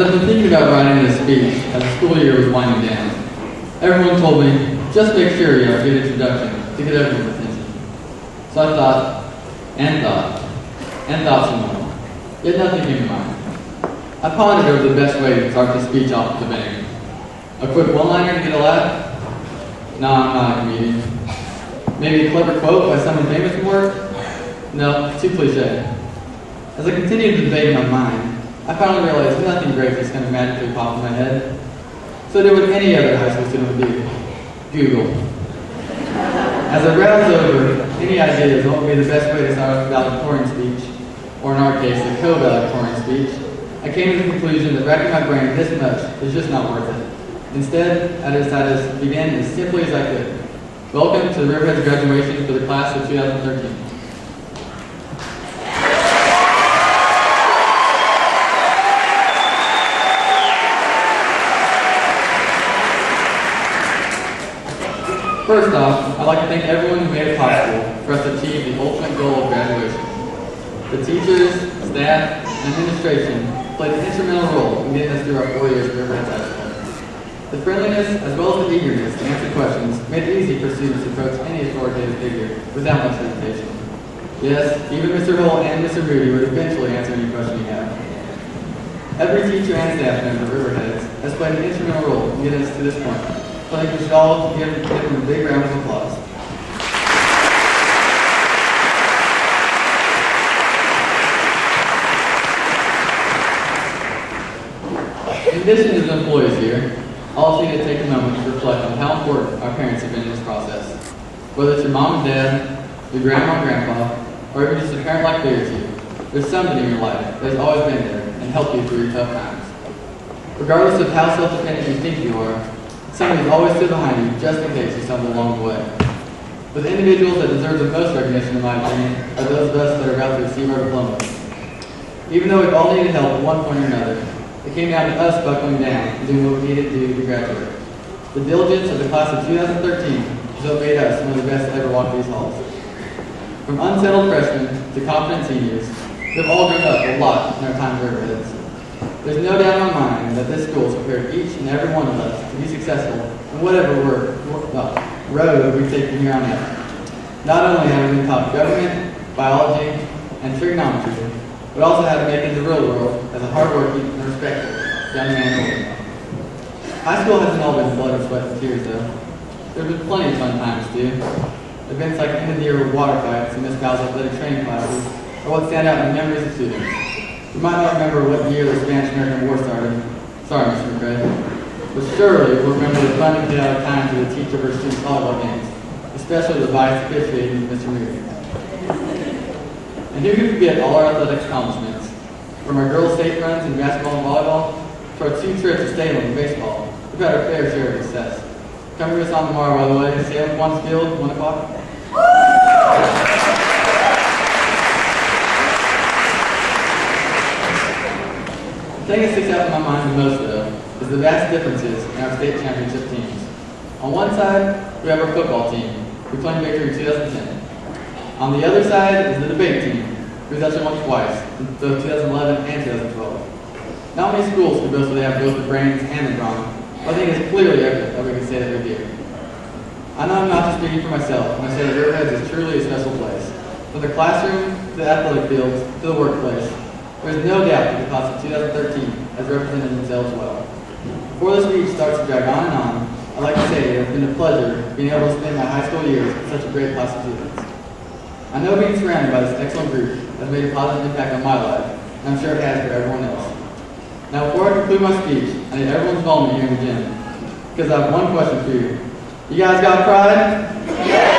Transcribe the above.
I've been thinking about writing this speech as the school year was winding down, everyone told me, just make sure you have a good introduction to get everyone's attention. So I thought, and thought some more. Yet nothing came to mind. I pondered over the best way to start the speech off with a bang. A quick one-liner to get a laugh? No, I'm not a comedian. Maybe a clever quote by someone famous from work? No, too cliche. As I continued to debate in my mind, I finally realized nothing great just kind of magically popped in my head. So I did what any other high school student would do. Google. As I browsed over any ideas on what would be the best way to start a valedictorian speech, or in our case, the co-valedictorian speech, I came to the conclusion that racking my brain this much is just not worth it. Instead, I decided to begin as simply as I could. Welcome to the Riverheads graduation for the class of 2013. First off, I'd like to thank everyone who made it possible for us to achieve the ultimate goal of graduation. The teachers, staff, and administration played an instrumental role in getting us through our 4 years at Riverheads High School. The friendliness, as well as the eagerness to answer questions, made it easy for students to approach any authoritative figure without much hesitation. Yes, even Mr. Hull and Mr. Moody would eventually answer any question you have. Every teacher and staff member of Riverheads has played an instrumental role in getting us to this point. So I think we should all give them a big round of applause. In addition to the employees here, I also need to take a moment to reflect on how important our parents have been in this process. Whether it's your mom and dad, your grandma and grandpa, or even just a parent like they are to you, there's somebody in your life that has always been there and helped you through your tough times. Regardless of how self-dependent you think you are, somebody's always stood behind you just in case you stumble along the way. But the individuals that deserve the most recognition, in my opinion, are those of us that are about to receive our diplomas. Even though we've all needed help at one point or another, it came down to us buckling down and doing what we needed to do to graduate. The diligence of the class of 2013 is what made us one of the best to ever walk these halls. From unsettled freshmen to confident seniors, we've all grown up a lot in our time at Riverheads. There's no doubt in my mind that this school has prepared each and every one of us to be successful in whatever road we take from here on out. Not only have we been taught government, biology, and trigonometry, but also how to make it in the real world as a hardworking and respected young man or woman. High school hasn't all been blood, sweat, and tears, though. There have been plenty of fun times, too. Events like end-of-the-year water fights and Miss Pal's athletic training classes are what stand out in the memories of students. You might not remember what year the Spanish-American War started. Sorry, Mr. McRae. But surely you'll remember the fun and chaotic times we would teach over students' volleyball games, especially the vice officiating Mr. Moody. And who could forget all our athletic accomplishments? From our girls' state runs in basketball and volleyball, to our 2 trips to Salem in baseball, we've had our fair share of success. Come with us on tomorrow, by the way. Salem One's Field, 1 o'clock. The thing that sticks out in my mind the most, though, is the vast differences in our state championship teams. On one side, we have our football team, who claimed victory in 2010. On the other side is the debate team, who's actually won twice, in both 2011 and 2012. Not many schools can boast that they have both the brains and the drama, but I think it's clearly evident that we can say that we do. I know I'm not just speaking for myself when I say that Riverheads is truly a special place. From the classroom, to the athletic fields, to the workplace, there's no doubt that the class of 2013 has represented themselves well. Before the speech starts to drag on and on, I'd like to say that it's been a pleasure being able to spend my high school years with such a great class of students. I know being surrounded by this excellent group has made a positive impact on my life, and I'm sure it has for everyone else. Now, before I conclude my speech, I need everyone's involvement here in the gym, because I have one question for you. You guys got pride? Yeah!